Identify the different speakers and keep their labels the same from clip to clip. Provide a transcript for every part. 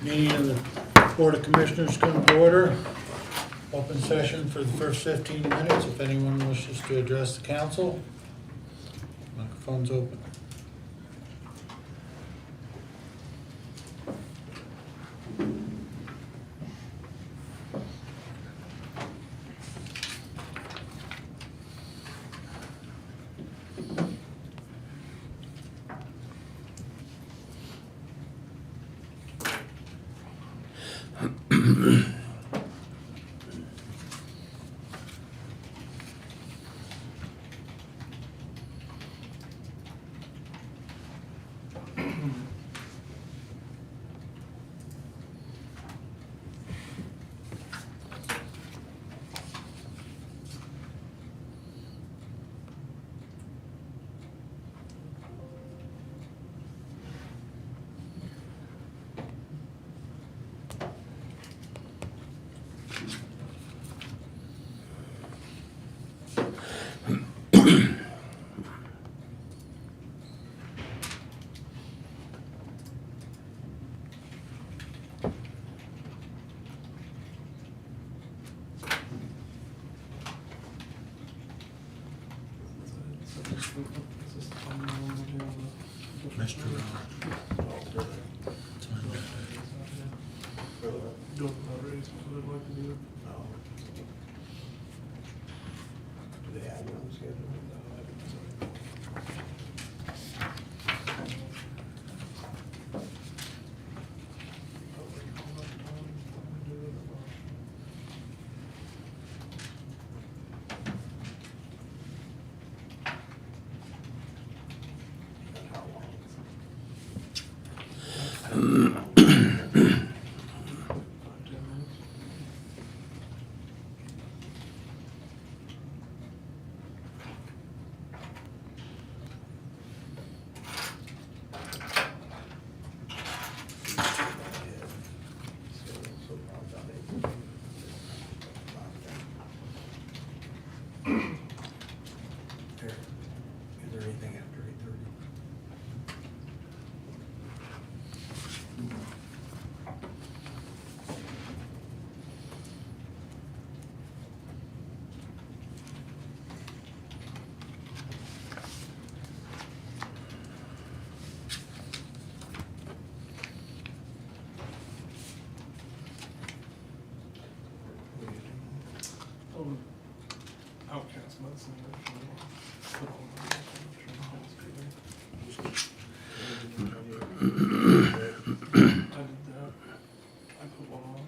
Speaker 1: Meeting of the Board of Commissioners come to order. Open session for the first 15 minutes. If anyone wishes to address the council, microphone's open. Mr.
Speaker 2: Is there anything after 8:30?
Speaker 3: Outcast medicine. I did that. I put one on.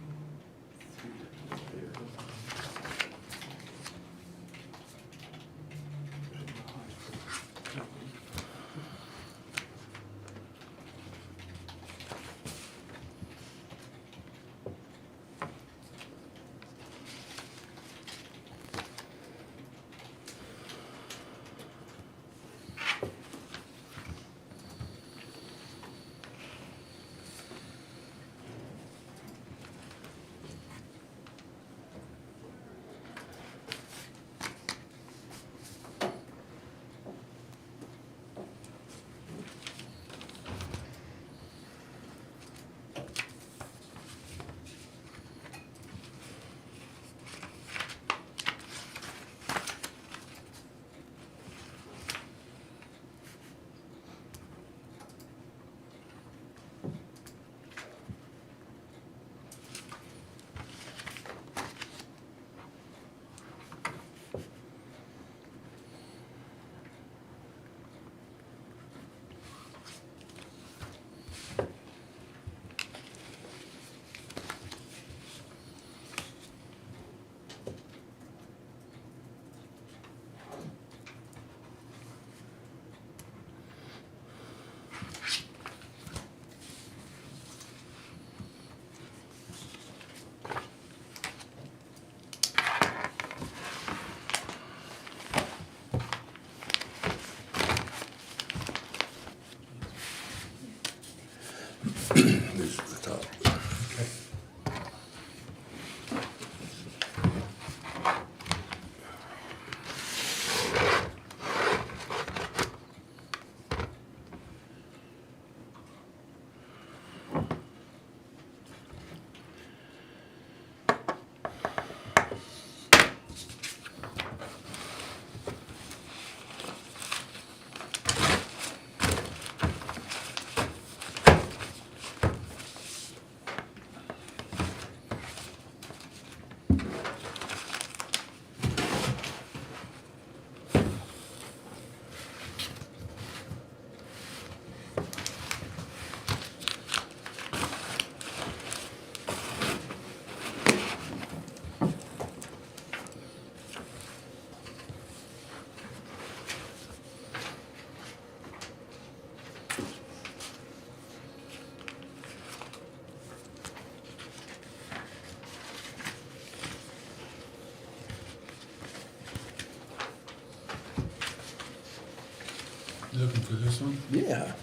Speaker 1: You looking for this one?
Speaker 4: Yeah.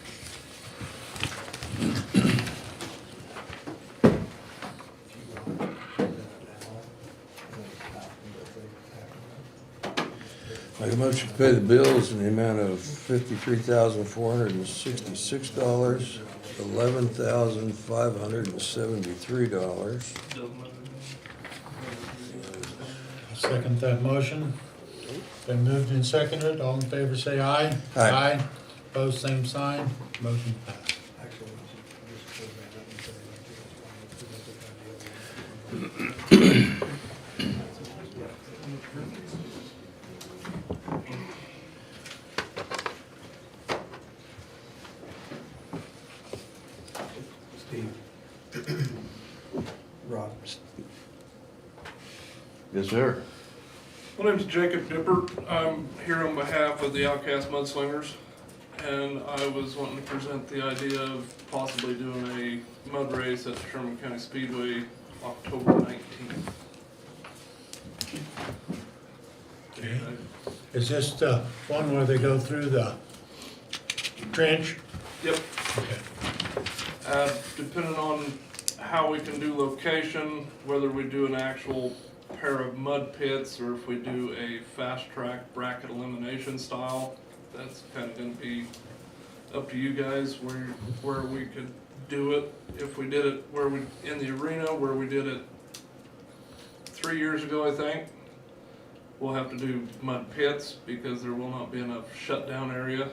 Speaker 4: Make a motion to pay the bills in the amount of $53,466, $11,573.
Speaker 1: I'll second that motion. Been moved and seconded. All in favor say aye.
Speaker 4: Aye.
Speaker 1: Opposed, same sign. Motion passed.
Speaker 2: Actually, just close that up and say, Steve. Rob.
Speaker 4: Yes, sir.
Speaker 3: My name's Jacob Dippert. I'm here on behalf of the Outcast Mudslingers, and I was wanting to present the idea of possibly doing a mud race at Sherman County Speedway October 19th.
Speaker 1: Okay. Is this the one where they go through the trench?
Speaker 3: Yep.
Speaker 1: Okay.
Speaker 3: Depending on how we can do location, whether we do an actual pair of mud pits or if we do a fast track bracket elimination style, that's kind of going to be up to you guys where we could do it. If we did it in the arena where we did it 3 years ago, I think, we'll have to do mud pits because there will not be enough shutdown area.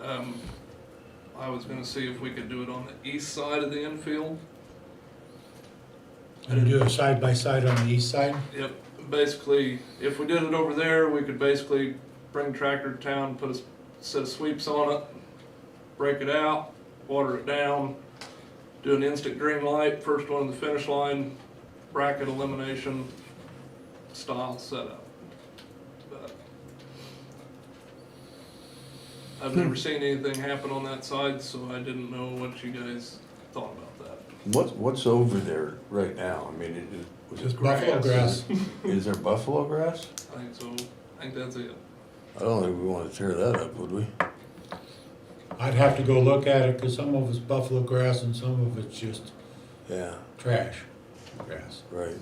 Speaker 3: I was going to see if we could do it on the east side of the infield.
Speaker 1: And do a side by side on the east side?
Speaker 3: Yep, basically, if we did it over there, we could basically bring the tractor to town, put a set of sweeps on it, break it out, water it down, do an instant green light, first one to the finish line, bracket elimination style setup. But I've never seen anything happen on that side, so I didn't know what you guys thought about that.
Speaker 4: What's over there right now? I mean, was
Speaker 1: Just
Speaker 4: it
Speaker 1: buffalo grass.
Speaker 4: Is there buffalo grass?
Speaker 3: I think so. I think that's it.
Speaker 4: I don't think we want to tear that up, would we?
Speaker 1: I'd have to go look at it, cause some of it's buffalo grass and some of it's just
Speaker 4: Yeah,
Speaker 1: trash grass.
Speaker 4: right.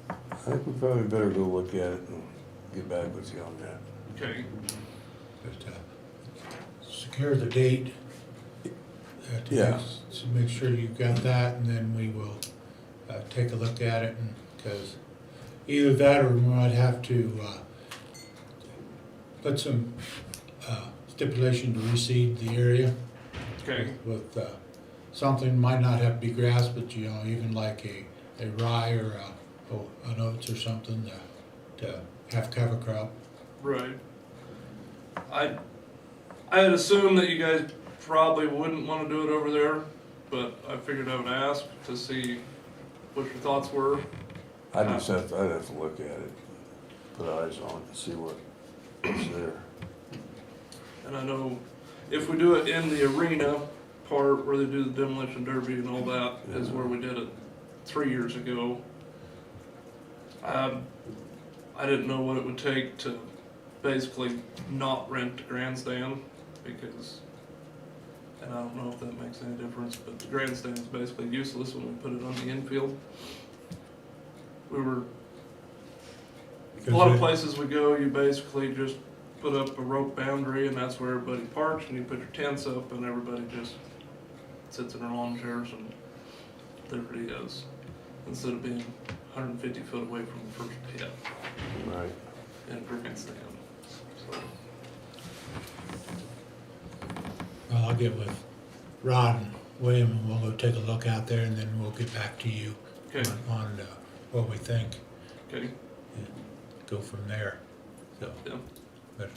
Speaker 4: I think we probably better go look at it and get back with you on that.
Speaker 3: Okay.
Speaker 1: But, secure the date.
Speaker 4: Yeah.
Speaker 1: To make sure you've got that, and then we will, take a look at it, and, cause either that or we might have to, put some, stipulation to reseed the area.
Speaker 3: Okay.
Speaker 1: With, something, might not have to be grass, but you know, even like a rye or an oats or something to have cover crop.
Speaker 3: Right. I had assumed that you guys probably wouldn't want to do it over there, but I figured I would ask to see what your thoughts were.
Speaker 4: I'd have to look at it, put eyes on it, and see what's there.
Speaker 3: And I know if we do it in the arena part where they do the demolition derby and all that, is where we did it 3 years ago. I didn't know what it would take to basically not rent the grandstand, because, and I don't know if that makes any difference, but the grandstand is basically useless when we put it on the infield. A lot of places we go, you basically just put up a rope boundary and that's where everybody parks, and you put your tents up and everybody just sits in their lawn chairs and there it is, instead of being 150 foot away from the first pit
Speaker 4: Right.
Speaker 3: in a grandstand. So,
Speaker 1: Well, I'll get with Rod and William, and we'll go take a look out there, and then we'll get back to you
Speaker 3: okay,
Speaker 1: on what we think.
Speaker 3: okay,
Speaker 1: Go from there. So,
Speaker 3: yeah,
Speaker 1: but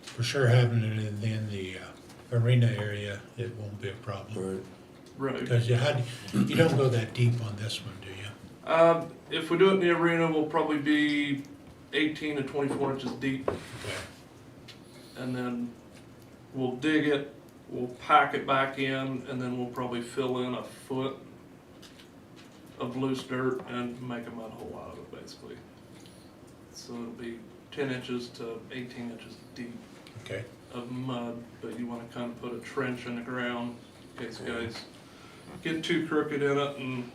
Speaker 1: for sure having it in the arena area, it won't be a problem.
Speaker 4: Right.
Speaker 3: right.
Speaker 1: Because you don't go that deep on this one, do you?
Speaker 3: If we do it in the arena, we'll probably be 18 to 24 inches deep,
Speaker 1: Okay.
Speaker 3: and then we'll dig it, we'll pack it back in, and then we'll probably fill in a foot of loose dirt and make a mud hole out of it, basically. So it'll be 10 inches to 18 inches deep.
Speaker 1: Okay,
Speaker 3: of mud, but you wanna kind of put a trench in the ground in case guys get too crooked in it and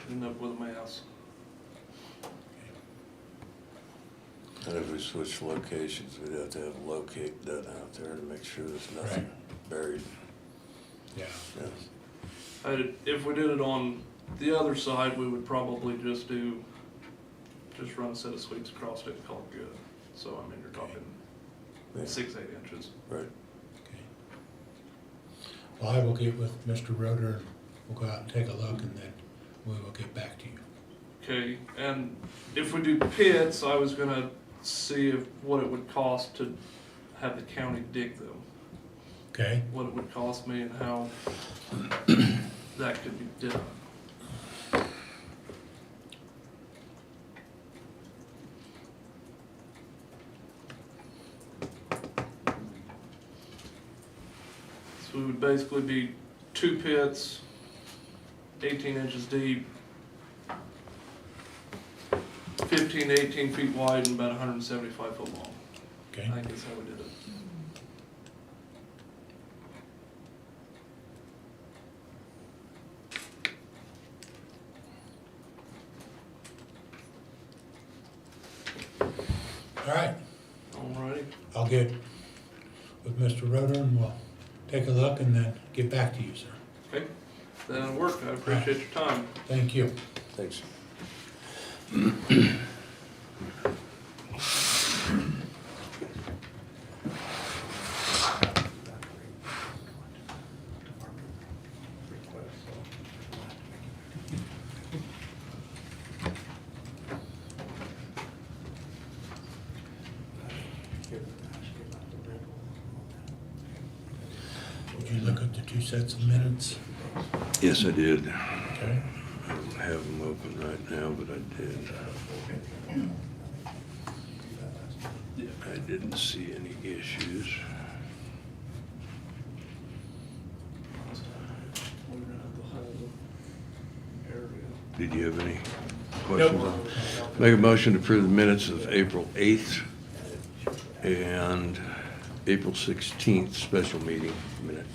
Speaker 3: end up with a mess.
Speaker 4: And if we switch locations, we'd have to have a locate done out there to make sure there's nothing buried.
Speaker 1: yeah.
Speaker 4: Yeah.
Speaker 3: If we did it on the other side, we would probably just run a set of sweeps across it and call it good. So, I mean, you're talking
Speaker 4: Yeah.
Speaker 3: 6-8 inches.
Speaker 4: Right.
Speaker 1: Okay. Well, I will get with Mr. Roder, and we'll go out and take a look, and then we will get back to you.
Speaker 3: Okay, and if we do pits, I was gonna see what it would cost to have the county dig them.
Speaker 1: Okay?
Speaker 3: What it would cost me and how that could be done. So we would basically be 2 pits, 18 inches deep, 15 to 18 feet wide and about 175 foot long.
Speaker 1: Okay?
Speaker 3: I think that's how we did it.
Speaker 1: All right,
Speaker 3: Alrighty.
Speaker 1: I'll get with Mr. Roder, and we'll take a look and then get back to you, sir.
Speaker 3: Okay, that'll work. I appreciate your time.
Speaker 1: Thank you.
Speaker 4: Thanks.
Speaker 1: Did you look at the 2 sets of minutes?
Speaker 4: Yes, I did.
Speaker 1: Okay?
Speaker 4: I don't have them open right now, but I did. I didn't see any issues. Did you have any questions on? Make a motion to approve the minutes of April 8th and April 16th special meeting minutes.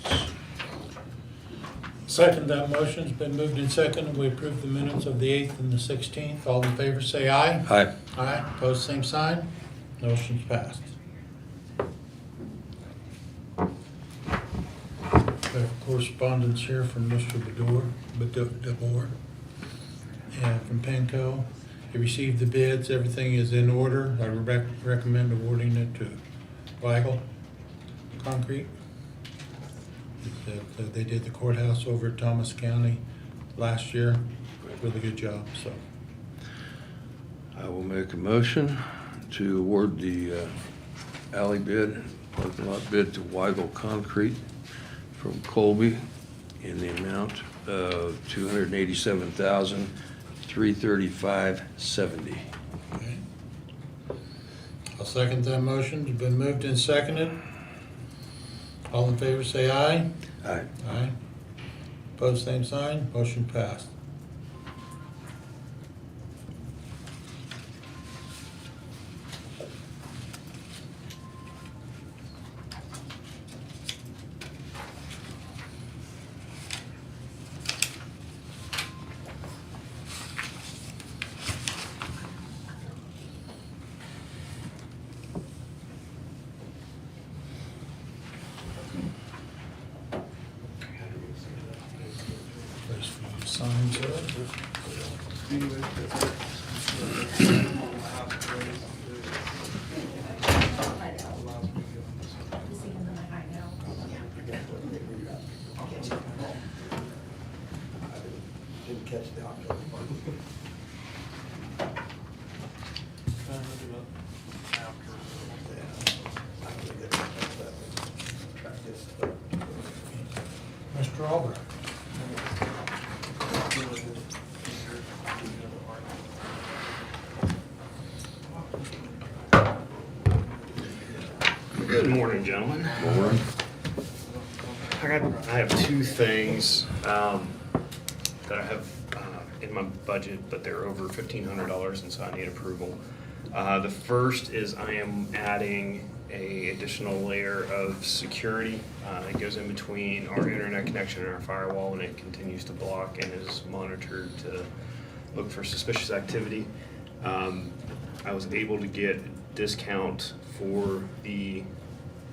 Speaker 1: Second, that motion's been moved and seconded. We approve the minutes of the 8th and the 16th. All in favor, say aye.
Speaker 4: Aye.
Speaker 1: Aye. Opposed, same sign. Motion's passed. We have correspondence here from Mr. DeBoer, and from Penco. He received the bids. Everything is in order. I recommend awarding it to Weigel Concrete. They did the courthouse over at Thomas County last year. Really good job, so.
Speaker 4: I will make a motion to award the alley bid, parking lot bid to Weigel Concrete from Colby in the amount of $287,335.70.
Speaker 1: Okay. I'll second that motion. It's been moved and seconded. All in favor, say aye.
Speaker 4: Aye.
Speaker 1: Aye. Opposed, same sign. Motion passed. Place for you to sign, sir.
Speaker 2: Didn't catch the October part.
Speaker 1: Mr. Albrecht.
Speaker 5: Good morning, gentlemen.
Speaker 4: Morning.
Speaker 5: I have 2 things that I have in my budget, but they're over $1,500, and so I need approval. The first is I am adding a additional layer of security. It goes in between our internet connection and our firewall, and it continues to block and is monitored to look for suspicious activity. I was able to get a discount for the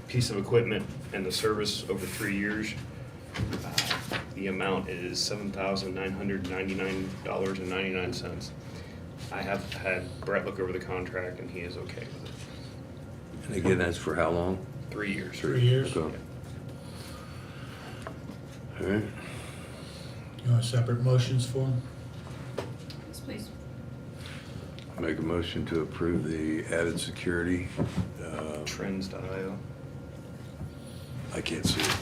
Speaker 5: piece of equipment and the service over 3 years. The amount is $7,999.99. I have had Brett look over the contract, and he is okay with it.
Speaker 4: And again, that's for how long?
Speaker 5: 3 years.
Speaker 1: 3 years.
Speaker 4: Okay. All right.
Speaker 1: You want separate motions for them?
Speaker 6: Yes, please.
Speaker 4: Make a motion to approve the added security.
Speaker 5: Trends.io.
Speaker 4: I can't see it.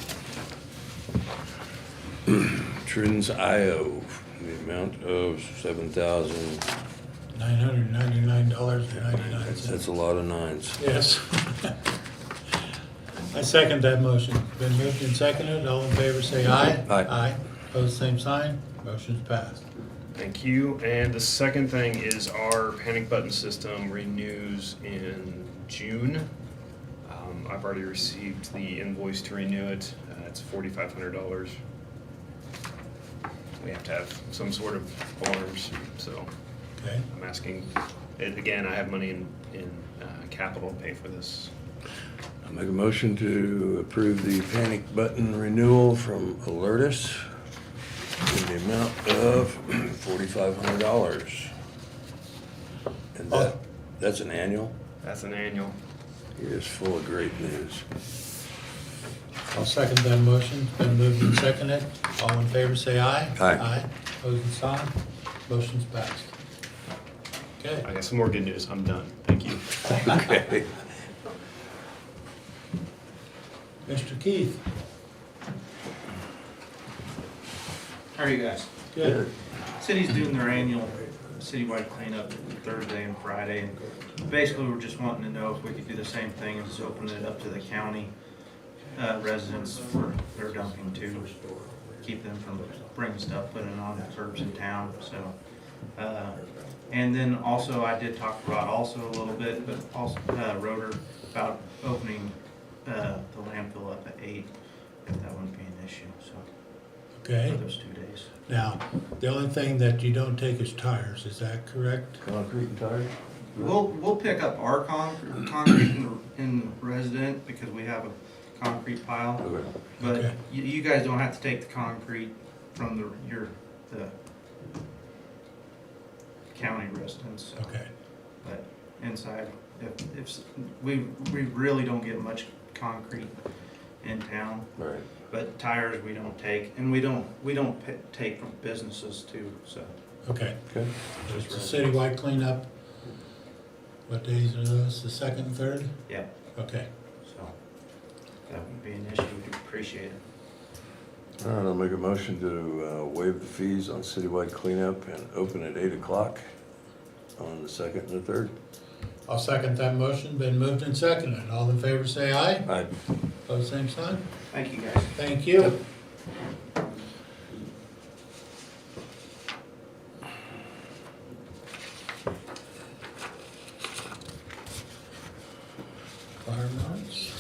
Speaker 4: Trends.io, the amount of $7,000.
Speaker 1: $999.99.
Speaker 4: That's a lot of nines.
Speaker 1: Yes. I second that motion. Been moved and seconded. All in favor say aye.
Speaker 4: Aye.
Speaker 1: Aye. Opposed, same sign. Motion's passed.
Speaker 5: Thank you. And the second thing is our panic button system renews in June. I've already received the invoice to renew it. It's $4,500. We have to have some sort of alarms, so
Speaker 1: Okay.
Speaker 5: I'm asking. Again, I have money in capital to pay for this.
Speaker 4: I'll make a motion to approve the panic button renewal from Alertus in the amount of $4,500. And that's an annual?
Speaker 5: That's an annual.
Speaker 4: He is full of great news.
Speaker 1: I'll second that motion. Been moved and seconded. All in favor say aye.
Speaker 4: Aye.
Speaker 1: Aye. Opposed, same sign. Motion's passed. Okay.
Speaker 5: I got some more good news. I'm done. Thank you.
Speaker 4: Okay.
Speaker 1: Mr. Keith.
Speaker 7: How are you guys?
Speaker 1: Good.
Speaker 7: City's doing their annual citywide cleanup Thursday and Friday. And basically, we're just wanting to know if we could do the same thing and just open it up to the county residents for their dumping too. Keep them from bringing stuff, putting it on the curbs in town, so. And then also, I did talk to Rod also a little bit, but also Roder about opening the landfill up at 8, if that wouldn't be an issue, so.
Speaker 1: Okay.
Speaker 7: For those 2 days.
Speaker 1: Now, the only thing that you don't take is tires, is that correct?
Speaker 4: Concrete and tires?
Speaker 7: We'll pick up our concrete in resident because we have a concrete pile.
Speaker 4: Okay.
Speaker 7: But
Speaker 1: Okay.
Speaker 7: you guys don't have to take the concrete from the county residents. So.
Speaker 1: Okay.
Speaker 7: But inside, if we really don't get much concrete in town.
Speaker 4: Right.
Speaker 7: But tires we don't take, and we don't take from businesses too. So.
Speaker 1: Okay.
Speaker 4: Okay.
Speaker 1: There's the citywide cleanup. What days are those? The second and third?
Speaker 7: Yeah.
Speaker 1: Okay.
Speaker 7: So that wouldn't be an issue. We'd appreciate it.
Speaker 4: All right, I'll make a motion to waive the fees on citywide cleanup and open at 8 o'clock on the second and the third.
Speaker 1: I'll second that motion. Been moved and seconded. All in favor say aye.
Speaker 4: Aye.
Speaker 1: Opposed, same sign.
Speaker 7: Thank you guys.
Speaker 1: Thank you. Fire marks.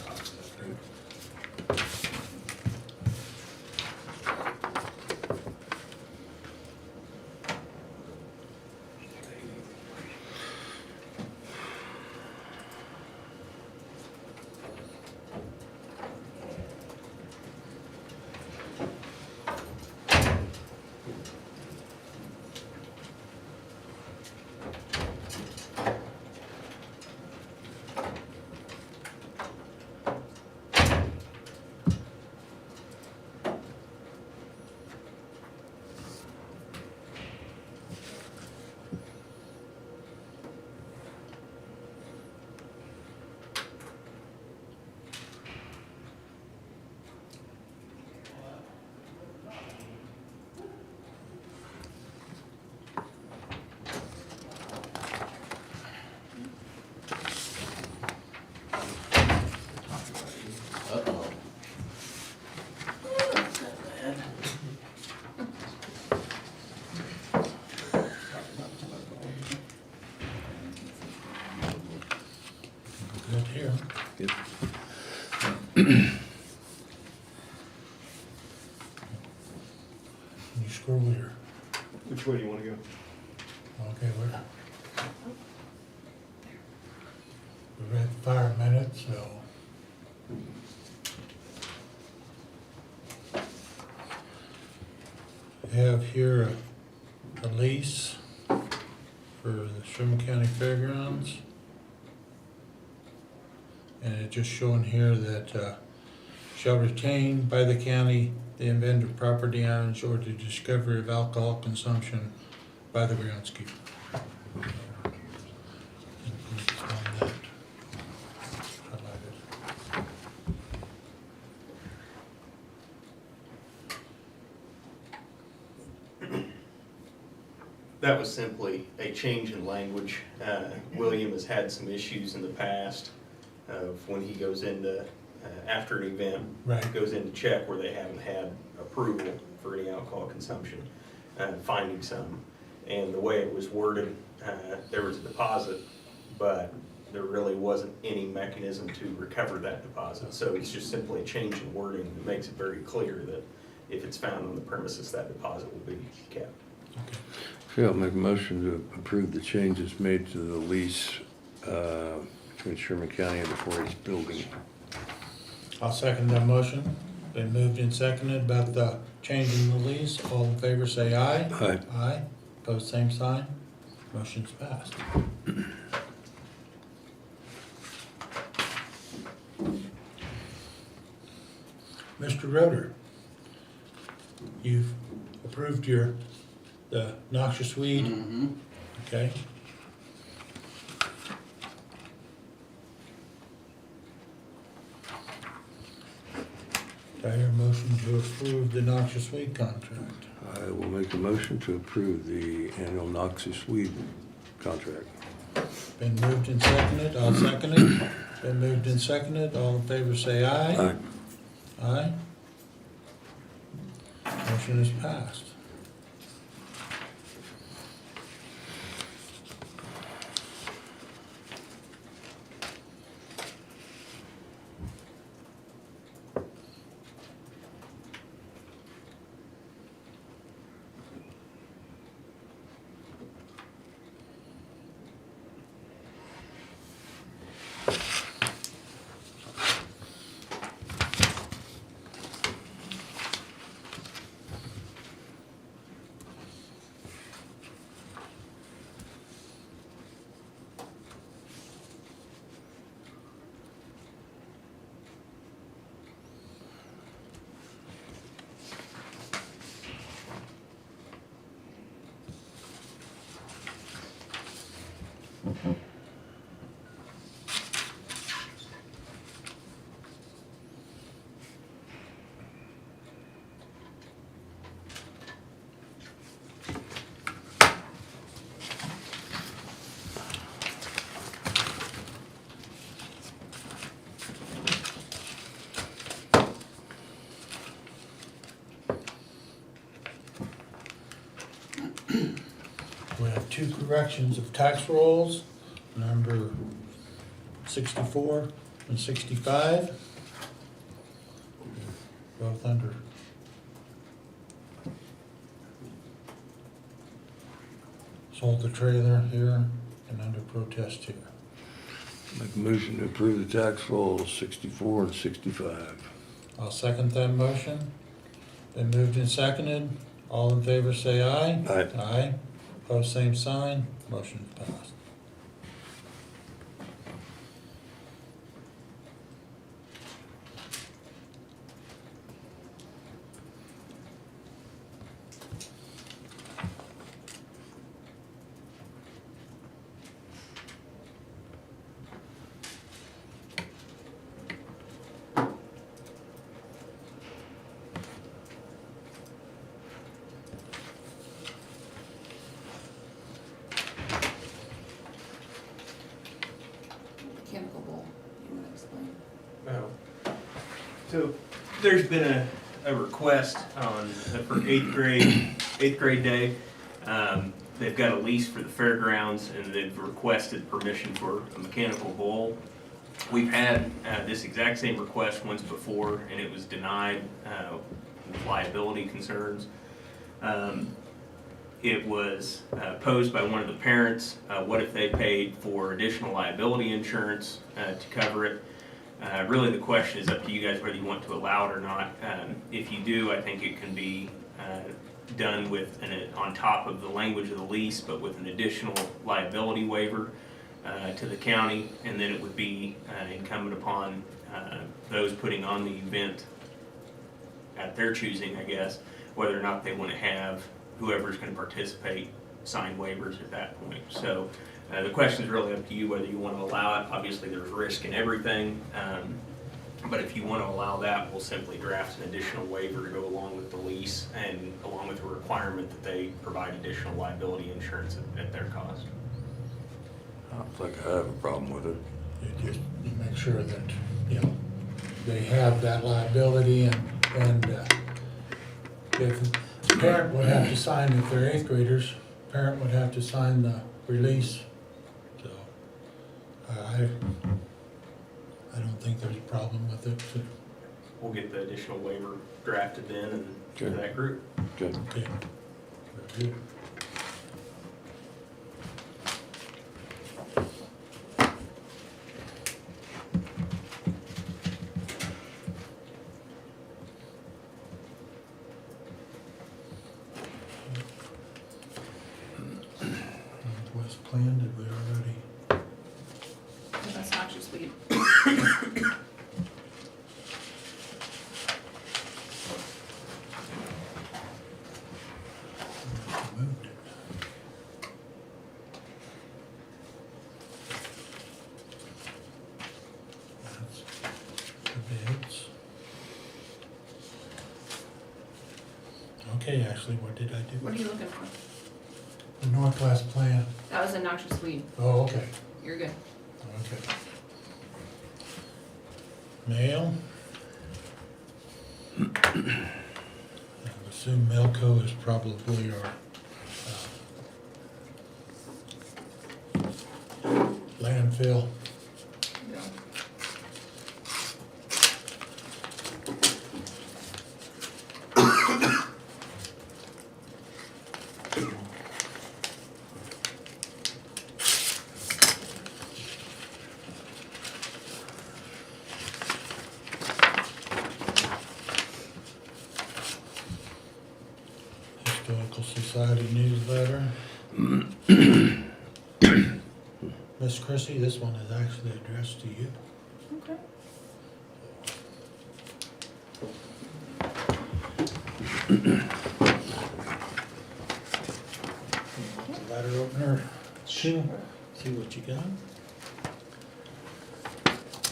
Speaker 1: here.
Speaker 4: Yep.
Speaker 1: You scroll here.
Speaker 5: Which way do you want to go?
Speaker 1: Okay, we're at 5 minutes, so. We have here a lease for the Sherman County Fairgrounds. And it's just showing here that shall retain by the county the inventive property owners or the discovery of alcohol consumption by the groundskeeper. Highlighted.
Speaker 5: That was simply a change in language. William has had some issues in the past of when he goes into, after an event,
Speaker 1: Right.
Speaker 5: goes in to check where they haven't had approval for any alcohol consumption, finding some. And the way it was worded, there was a deposit, but there really wasn't any mechanism to recover that deposit. So it's just simply a change in wording that makes it very clear that if it's found on the premises, that deposit will be kept.
Speaker 1: Okay.
Speaker 4: Okay, I'll make a motion to approve the changes made to the lease between Sherman County and the 4-H building.
Speaker 1: I'll second that motion. Been moved and seconded about the change in the lease. All in favor say aye.
Speaker 4: Aye.
Speaker 1: Aye. Opposed, same sign. Motion's passed. Mr. Roder, you've approved the noxious weed. Okay. Do I hear a motion to approve the noxious weed contract?
Speaker 4: I will make a motion to approve the annual noxious weed contract.
Speaker 1: Been moved and seconded, I'll second it. Been moved and seconded, all in favor say aye.
Speaker 4: Aye.
Speaker 1: Aye. Motion is passed. We have two corrections of tax rolls, number 64 and 65. Both under sold the trailer here and under protest here.
Speaker 4: Make a motion to approve the tax rolls 64 and 65.
Speaker 1: I'll second that motion. Been moved and seconded. All in favor say aye.
Speaker 4: Aye.
Speaker 1: Aye. Opposed, same sign. Motion passed.
Speaker 6: Chemical bowl, you want to explain?
Speaker 5: So there's been a request on, for eighth grade day. They've got a lease for the fairgrounds and they've requested permission for a mechanical bull.
Speaker 8: We've had this exact same request once before, and it was denied with liability concerns. It was posed by one of the parents, what if they paid for additional liability insurance to cover it? Really, the question is up to you guys whether you want to allow it or not. If you do, I think it can be done with on top of the language of the lease, but with an additional liability waiver to the county, and then it would be incumbent upon those putting on the event at their choosing, I guess, whether or not they want to have whoever's going to participate sign waivers at that point. So the question is really up to you whether you want to allow it. Obviously, there's risk in everything, but if you want to allow that, we'll simply draft an additional waiver to go along with the lease and along with the requirement that they provide additional liability insurance at their cost.
Speaker 4: I don't think I have a problem with it.
Speaker 1: You just make sure that, you know, they have that liability and if the parent would have to sign, if they're eighth graders, parent would have to sign the release. So, I don't think there's a problem with it.
Speaker 8: We'll get the additional waiver drafted then and to
Speaker 4: Okay.
Speaker 8: that group.
Speaker 4: Okay.
Speaker 1: Okay. Very good. Northwest plan, did we already?
Speaker 6: That's noxious weed.
Speaker 1: Moved it. That's the bids. Okay, Ashley, what did I do?
Speaker 6: What are you looking for?
Speaker 1: The Northwest plan.
Speaker 6: That was a noxious weed.
Speaker 1: Oh, okay,
Speaker 6: You're good.
Speaker 1: okay. Mail. I would assume Melco is probably our landfill.
Speaker 6: Yeah.
Speaker 1: Historical Society newsletter. Miss Chrissy, this one is actually addressed to you.
Speaker 6: Okay.
Speaker 1: Letter opener, see what you got?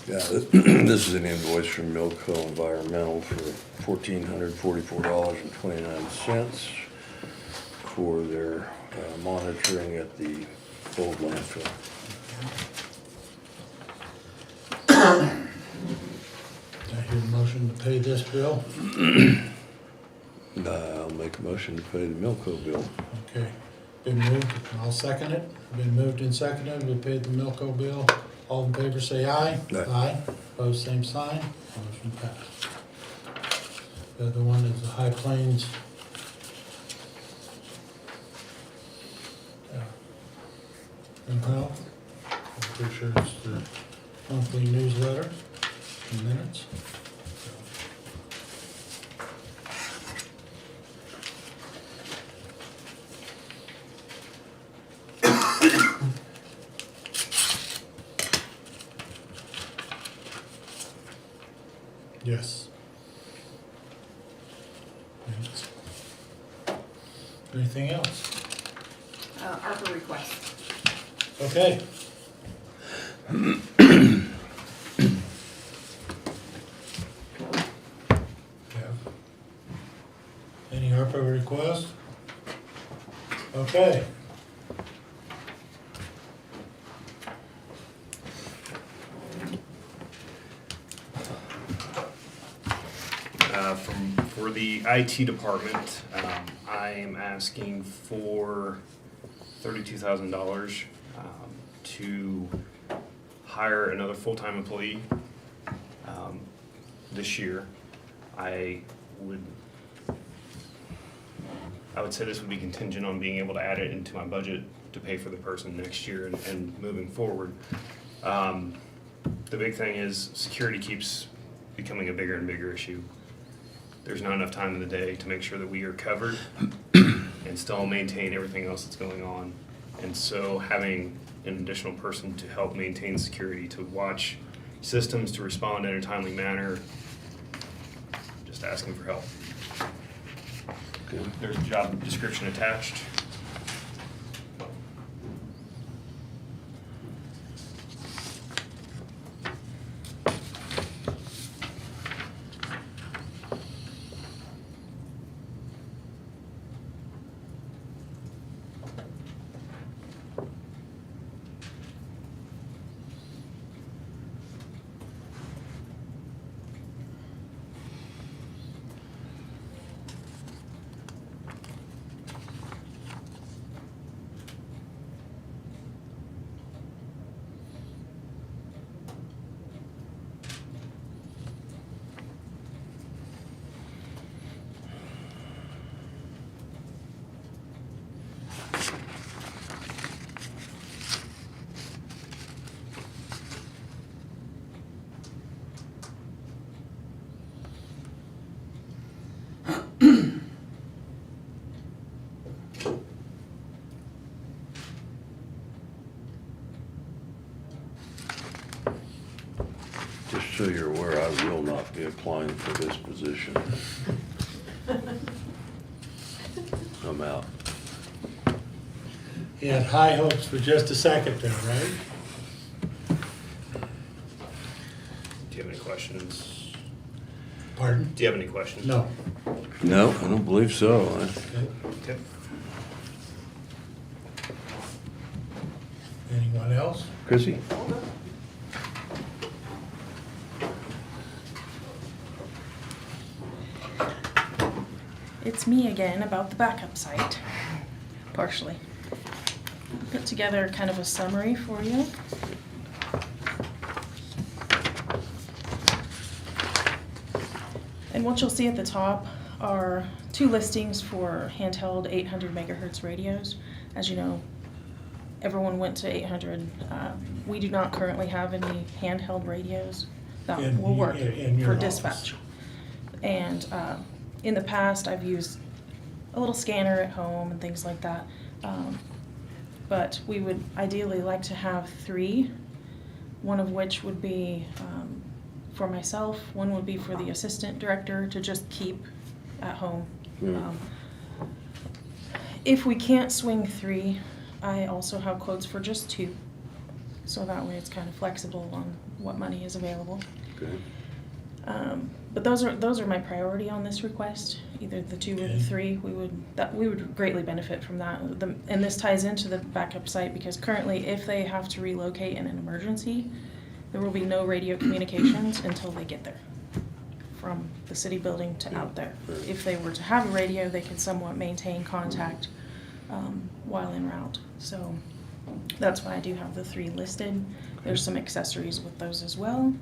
Speaker 4: Yeah, this is an invoice from Milco Environmental for $1,444.29 for their monitoring at the old landfill.
Speaker 1: I hear a motion to pay this bill.
Speaker 4: I'll make a motion to pay the Milco bill.
Speaker 1: Okay, been moved, I'll second it. Been moved and seconded, we paid the Milco bill. All in favor say aye.
Speaker 4: Aye.
Speaker 1: Aye. Opposed, same sign. Motion passed. The other one is the High Plains. And Health. I'm pretty sure it's the monthly newsletter in minutes. Yes. Thanks. Anything else?
Speaker 6: ARPA request.
Speaker 1: Okay. Any ARPA requests? Okay.
Speaker 5: For the IT department, I am asking for $32,000 to hire another full-time employee this year. I would say this would be contingent on being able to add it into my budget to pay for the person next year and moving forward. The big thing is security keeps becoming a bigger and bigger issue. There's not enough time in the day to make sure that we are covered and still maintain everything else that's going on. And so having an additional person to help maintain security, to watch systems, to respond in a timely manner, just asking for help.
Speaker 4: Okay.
Speaker 5: There's a job description attached.
Speaker 4: Just so you're aware, I will not be applying for this position. I'm out.
Speaker 1: You had high hopes for just a second there, right?
Speaker 5: Do you have any questions?
Speaker 1: Pardon?
Speaker 5: Do you have any questions?
Speaker 1: No.
Speaker 4: No, I don't believe so.
Speaker 1: Okay.
Speaker 5: Okay.
Speaker 1: Anyone else?
Speaker 4: Chrissy?
Speaker 9: It's me again about the backup site, partially. Put together kind of a summary for you. And what you'll see at the top are 2 listings for handheld 800 megahertz radios. As you know, everyone went to 800. We do not currently have any handheld radios that will work
Speaker 1: in your
Speaker 9: for
Speaker 1: office.
Speaker 9: dispatch. And in the past, I've used a little scanner at home and things like that. But we would ideally like to have 3, one of which would be for myself, one would be for the assistant director to just keep at home.
Speaker 4: Yeah.
Speaker 9: If we can't swing 3, I also have quotes for just 2. So that way it's kind of flexible on what money is available.
Speaker 4: Okay.
Speaker 9: But those are my priority on this request, either the 2 or the 3. We would greatly benefit from that. And this ties into the backup site because currently if they have to relocate in an emergency, there will be no radio communications until they get there, from the city building to out there. If they were to have a radio, they could somewhat maintain contact while en route. So that's why I do have the 3 listed. There's some accessories with those as well.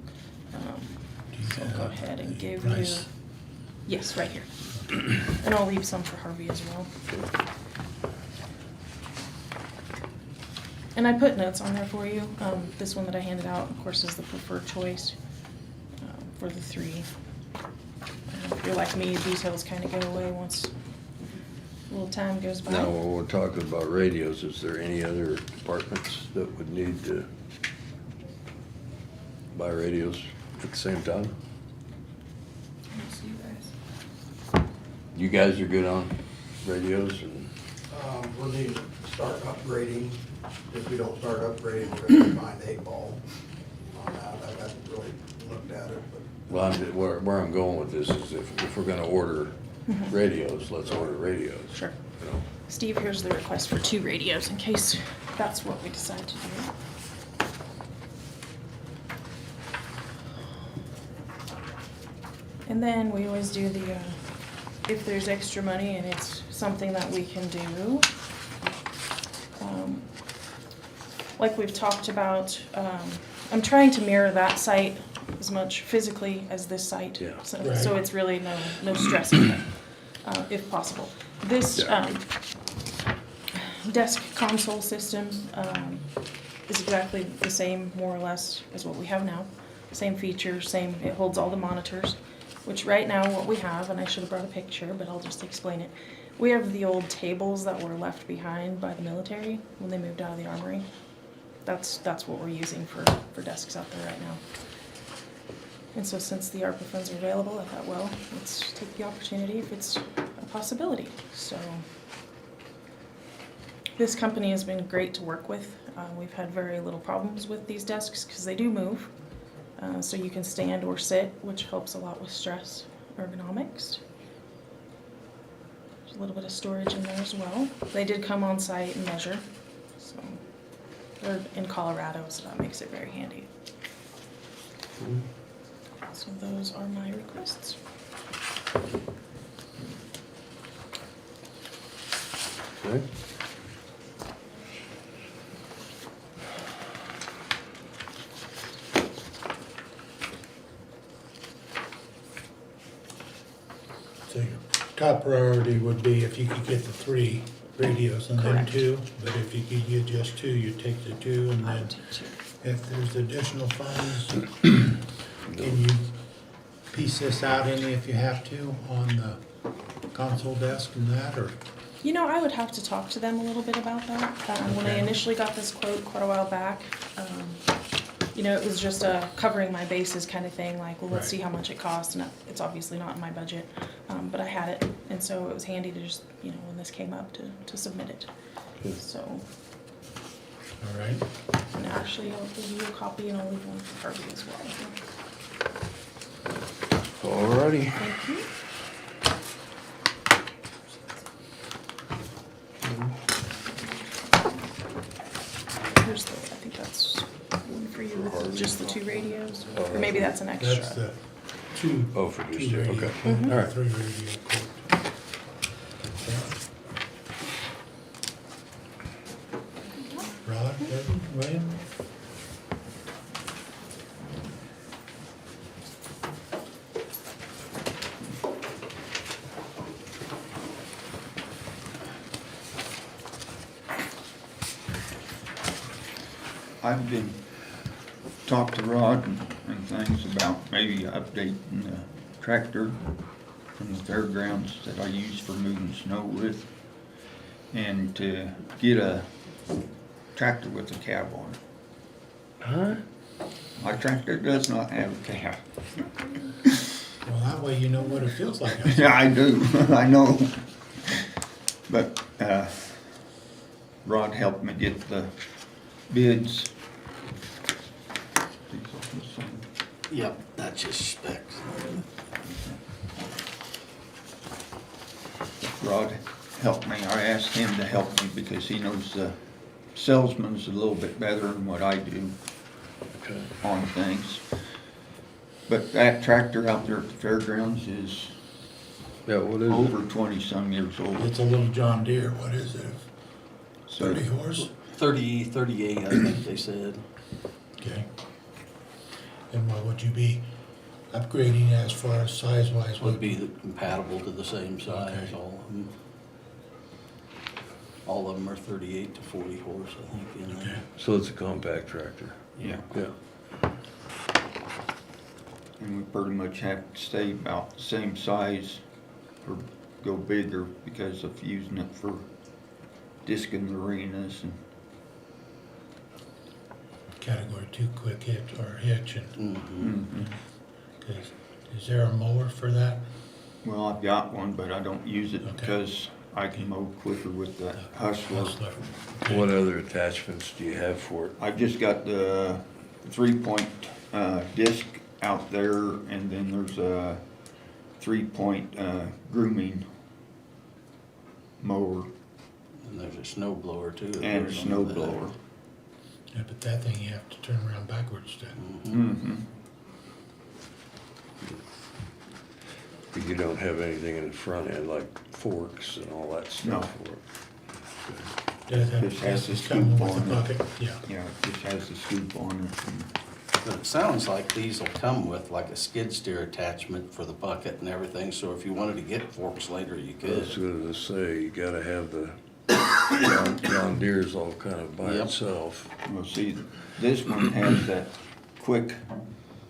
Speaker 9: So I'll go ahead and give you, yes, right here. And I'll leave some for Harvey as well. And I put notes on there for you. This one that I handed out, of course, is the preferred choice for the 3. If you're like me, details kind of go away once a little time goes by.
Speaker 4: Now, when we're talking about radios, is there any other departments that would need to buy radios at the same time? You guys are good on radios and,
Speaker 2: We'll need to start upgrading. If we don't start upgrading, we're gonna find 8 ball on that. I haven't really looked at it, but
Speaker 4: well, where I'm going with this is if we're gonna order radios, let's order radios.
Speaker 9: Sure.
Speaker 4: You know?
Speaker 9: Steve, here's the request for 2 radios in case that's what we decide to do. And then we always do the, if there's extra money and it's something that we can do, like we've talked about, I'm trying to mirror that site as much physically as this site.
Speaker 4: Yeah.
Speaker 9: So,
Speaker 1: Right.
Speaker 9: so it's really no stress with it, if possible. This,
Speaker 4: Yeah.
Speaker 9: desk console system, is exactly the same, more or less, as what we have now. Same features, same, it holds all the monitors, which right now what we have, and I should have brought a picture, but I'll just explain it. We have the old tables that were left behind by the military when they moved out of the armory. That's what we're using for desks out there right now. And so since the ARPA funds are available, I thought, well, let's take the opportunity if it's a possibility. So this company has been great to work with. We've had very little problems with these desks because they do move. So you can stand or sit, which helps a lot with stress, ergonomics. There's a little bit of storage in there as well. They did come on site and measure. So they're in Colorado, so that makes it very handy. So those are my requests.
Speaker 4: Okay.
Speaker 1: So your top priority would be if you could get the 3 radios and then
Speaker 9: Correct.
Speaker 1: 2, but if you could get just 2, you'd take the 2, and
Speaker 9: I
Speaker 1: then
Speaker 9: would take 2.
Speaker 1: if there's additional funds, can you piece this out any if you have to on the console desk and that, or?
Speaker 9: You know, I would have to talk to them a little bit about that. When I
Speaker 1: Okay.
Speaker 9: initially got this quote quite a while back, you know, it was just a covering my bases kind of thing, like, well, let's
Speaker 1: Right.
Speaker 9: see how much it costs, and it's obviously not in my budget, but I had it, and so it was handy to just, you know, when this came up, to submit it.
Speaker 4: Good.
Speaker 9: So,
Speaker 1: All right.
Speaker 9: and actually, I'll give you a copy, and I'll leave one for Harvey as well.
Speaker 4: Alrighty.
Speaker 9: Thank you. Here's the, I think that's one for you with just the 2 radios, or maybe that's an extra.
Speaker 1: That's the 2.
Speaker 4: Oh, for just 2,
Speaker 1: radio.
Speaker 4: okay.
Speaker 9: Mhm.
Speaker 4: All right.
Speaker 1: 3 radio quote. Rod, William?
Speaker 10: I've been, talked to Rod and things about maybe updating the tractor from the fairgrounds that I use for moving snow with, and to get a tractor with a cab on it.
Speaker 4: Huh?
Speaker 10: My tractor does not have a cab.
Speaker 1: Well, that way you know what it feels like.
Speaker 10: Yeah, I do, I know. But, Rod helped me get the bids.
Speaker 2: Yep, that's just specs.
Speaker 10: Rod helped me, I asked him to help me because he knows the salesman's a little bit better than what I do
Speaker 4: Okay.
Speaker 10: on things. But that tractor out there at the fairgrounds is
Speaker 4: Yeah, what is it?
Speaker 10: over 20-some years old.
Speaker 1: It's a little John Deere, what is it,
Speaker 10: So
Speaker 1: 30 horse?
Speaker 2: 38, I think they said.
Speaker 1: Okay. And what would you be upgrading as far as size-wise?
Speaker 2: Would be compatible to the same size,
Speaker 1: Okay.
Speaker 2: all of them. All of them are 38 to 40 horse, I think, in
Speaker 1: Okay.
Speaker 2: there.
Speaker 4: So it's a compact tractor.
Speaker 10: yeah,
Speaker 4: Yeah.
Speaker 10: and we pretty much have to stay about the same size or go bigger because of using it for discing the arenas and
Speaker 1: Category 2 quick hitch or hitch, and,
Speaker 2: Mhm.
Speaker 1: is there a mower for that?
Speaker 10: well, I've got one, but I don't use it
Speaker 1: Okay.
Speaker 10: because I can mow quicker with the Hustler.
Speaker 1: Hustler. Okay.
Speaker 4: What other attachments do you have for it?
Speaker 10: I've just got the 3-point disc out there, and then there's a 3-point grooming mower
Speaker 2: And there's a snow blower too. that
Speaker 10: and a
Speaker 2: goes
Speaker 10: snow
Speaker 2: under that.
Speaker 10: blower.
Speaker 1: Yeah, but that thing you have to turn around backwards to.
Speaker 2: Mhm.
Speaker 10: Mm-hmm.
Speaker 4: But you don't have anything in the front end like forks and all that stuff
Speaker 10: No.
Speaker 4: for it?
Speaker 1: Does have,
Speaker 10: Just has the
Speaker 1: come
Speaker 10: scoop
Speaker 1: with a
Speaker 10: on it.
Speaker 1: bucket, yeah.
Speaker 10: Yeah, it just has the scoop on it. And
Speaker 11: But it sounds like these will come with like a skid steer attachment for the bucket and everything, so if you wanted to get forks later, you
Speaker 4: I was
Speaker 11: could.
Speaker 4: gonna say, you gotta have the John Deere's all kind of by
Speaker 11: Yep.
Speaker 4: itself.
Speaker 10: Well, see, this one has that quick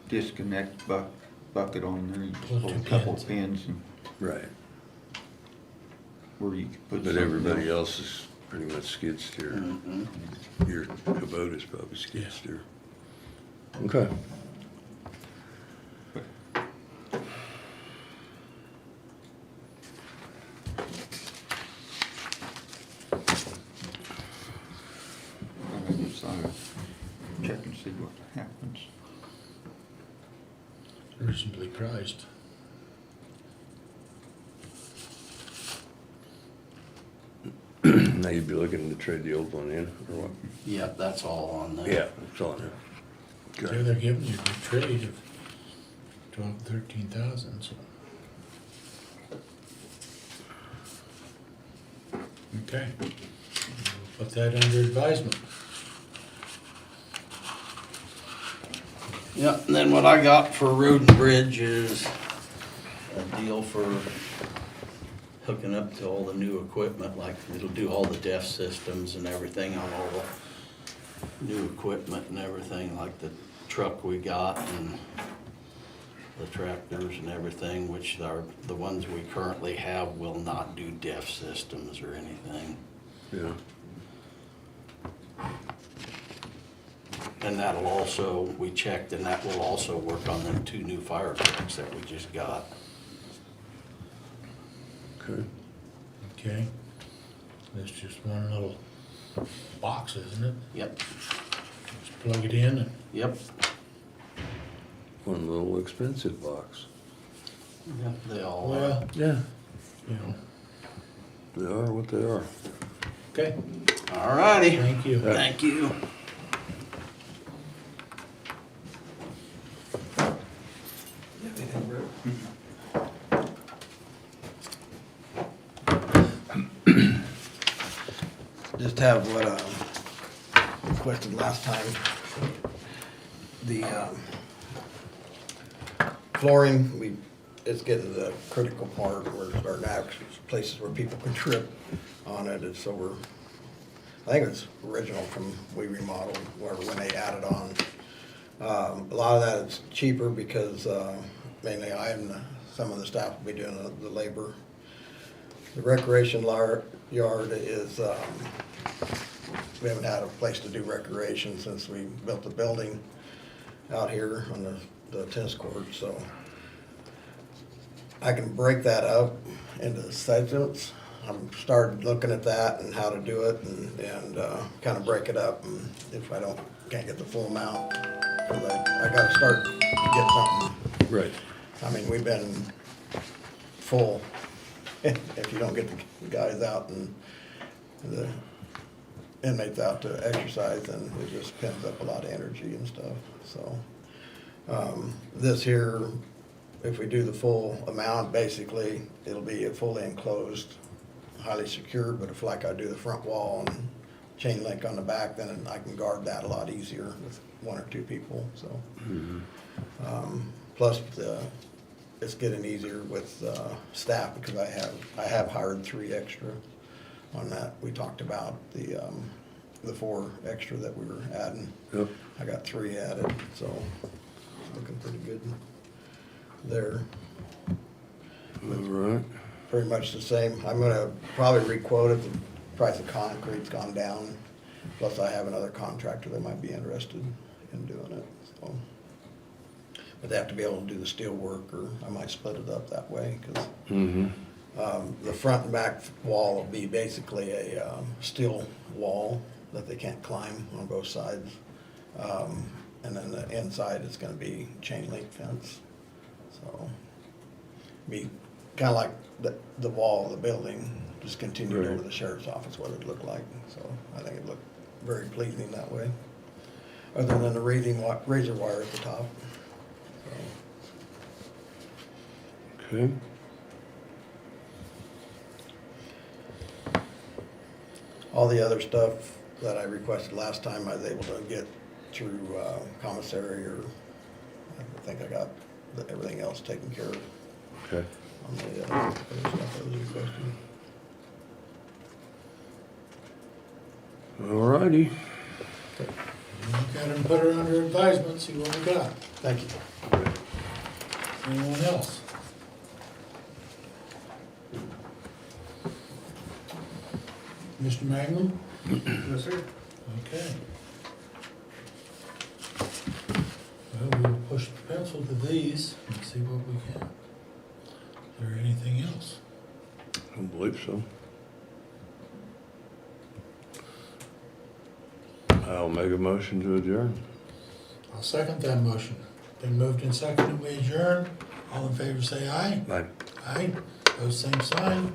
Speaker 10: disconnect bucket on there. You
Speaker 1: Pull
Speaker 10: pull
Speaker 1: two
Speaker 10: a couple
Speaker 1: pins.
Speaker 10: pins and
Speaker 4: Right.
Speaker 10: where you can put
Speaker 4: But
Speaker 10: something
Speaker 4: everybody
Speaker 10: else.
Speaker 4: else is pretty much skid steer.
Speaker 11: Mhm.
Speaker 4: Your Kubota's probably skid
Speaker 1: Yeah.
Speaker 4: steer. Okay.
Speaker 10: I just thought I'd check and see what happens.
Speaker 1: Reasonably priced.
Speaker 4: Now you'd be looking to trade the old one in, or what?
Speaker 11: Yep, that's all on there.
Speaker 4: Yeah, it's on there.
Speaker 1: Yeah,
Speaker 4: Okay.
Speaker 1: they're giving you a good trade of 12, 13,000, so. Okay. We'll put that under advisement.
Speaker 11: Yep, and then what I got for road and bridge is a deal for hooking up to all the new equipment, like it'll do all the DEF systems and everything on all the new equipment and everything, like the truck we got and the tractors and everything, which are, the ones we currently have will not do DEF systems or anything.
Speaker 4: Yeah.
Speaker 11: And that'll also, we checked, and that will also work on them 2 new fire trucks that we just got.
Speaker 4: Okay.
Speaker 1: Okay. That's just one little box, isn't it?
Speaker 11: Yep,
Speaker 1: Just plug it in and,
Speaker 11: yep.
Speaker 4: One little expensive box.
Speaker 11: Yep, they all are.
Speaker 1: well,
Speaker 4: Yeah.
Speaker 1: you know,
Speaker 4: They are what they are.
Speaker 1: okay,
Speaker 11: All righty.
Speaker 1: thank you.
Speaker 11: Thank you.
Speaker 2: Just have what requested last time. The flooring, it's getting to the critical part where it's starting to have places where people can trip on it, and so I think it's original from we remodeled, when they added on. A lot of that is cheaper because mainly I and some of the staff will be doing the labor. The recreation yard is, we haven't had a place to do recreation since we built the building out here on the tennis court, so I can break that up into segments. I'm started looking at that and how to do it and kind of break it up, and if I can't get the full amount, 'cause I gotta start to get something.
Speaker 4: Right.
Speaker 2: I mean, we've been full if you don't get the guys out and the inmates out to exercise, then it just pins up a lot of energy and stuff, so. This here, if we do the full amount, basically, it'll be a fully enclosed, highly secured, but if like I do the front wall and chain link on the back, then I can guard that a lot easier with 1 or 2 people, so. Plus, it's getting easier with staff because I have hired 3 extra on that. We talked about the 4 extra that we were adding.
Speaker 4: Yep.
Speaker 2: I got 3 added, so it's looking pretty good there.
Speaker 4: All right.
Speaker 2: Pretty much the same. I'm gonna probably re-quote it. The price of concrete's gone down. Plus I have another contractor that might be interested in doing it, so. But they have to be able to do the steel work, or I might split it up that way, because the front and back wall will be basically a steel wall that they can't climb on both sides. And then the inside is gonna be chain link fence, so. Be kinda like the wall of the building, just continued
Speaker 4: Right.
Speaker 2: over the sheriff's office, what it'd look like, so I think it'd look very pleasing that way. Other than the razor wire at the top. So.
Speaker 4: Okay.
Speaker 2: All the other stuff that I requested last time, I was able to get through commissary, or I think I got everything else taken care of
Speaker 4: Okay.
Speaker 2: on the other stuff that was requested.
Speaker 4: All righty.
Speaker 1: Look at her and put her under advisement, see what we got.
Speaker 2: Thank you.
Speaker 1: Anyone else? Mr. Magrum?
Speaker 7: Yes, sir.
Speaker 1: Okay. Well, we'll push the pencil to these and see what we can. Is there anything else?
Speaker 4: I don't believe so. I'll make a motion to adjourn.
Speaker 1: I'll second that motion. Been moved and seconded, we adjourn. All in favor say aye.
Speaker 4: Aye.
Speaker 1: Aye. Those same sign.